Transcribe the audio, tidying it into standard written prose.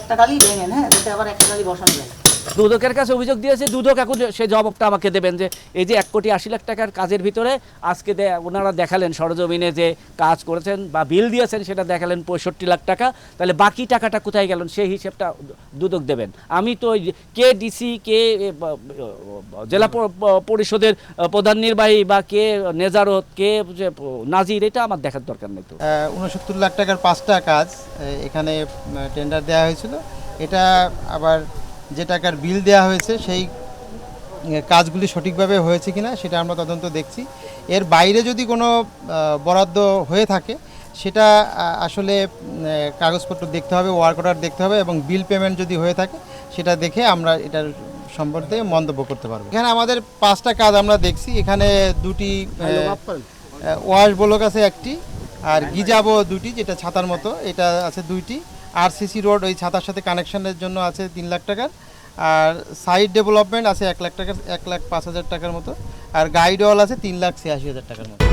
একটা টালি ভেঙেন, হ্যাঁ, যাতে আবার একটা টালি বসানো যায়। দুদকের কাছে অভিযোগ দিয়েছে, দুদক এখন সে জবাবটা আমাকে দেবেন যে এই যে 1,80,00,000 টাকার কাজের ভিতরে আজকে ওনারা দেখালেন সরজমিনে যে কাজ করেছেন বা বিল দিয়েছেন সেটা দেখালেন 65 লাখ টাকা, তাহলে বাকি টাকাটা কোথায় গেল সেই হিসেবটা দুদক দেবেন। আমি তো কে ডিসি, কে জেলা পরিষদের প্রধান নির্বাহী বা কে নেজারত, কে নাজির, এটা আমার দেখার দরকার নেই। তো 69 লাখ টাকার 5টা কাজ এখানে টেন্ডার দেওয়া হয়েছিল। এটা আবার যে টাকার বিল দেওয়া হয়েছে সেই কাজগুলি সঠিকভাবে হয়েছে কিনা সেটা আমরা তদন্ত দেখছি। এর বাইরে যদি কোনো বরাদ্দ হয়ে থাকে সেটা আসলে কাগজপত্র দেখতে হবে, ওয়ার্ক অর্ডার দেখতে হবে, এবং বিল পেমেন্ট যদি হয়ে থাকে সেটা দেখে আমরা এটার সম্পর্কে মন্তব্য করতে পারবো। এখানে আমাদের 5টা কাজ আমরা দেখছি। এখানে দুটি ওয়াশ ব্লক আছে একটি, আর গিজাবো দুটি, যেটা ছাতার মতো, এটা আছে দুইটি। আরসিসি রোড ওই ছাতার সাথে কানেকশনের জন্য আছে 3 লাখ টাকার, আর সাইড ডেভেলপমেন্ট আছে 1 লাখ টাকার, 1,05,000 টাকার মতো, আর গাইড ওয়াল আছে 3,86,000 টাকার মতো।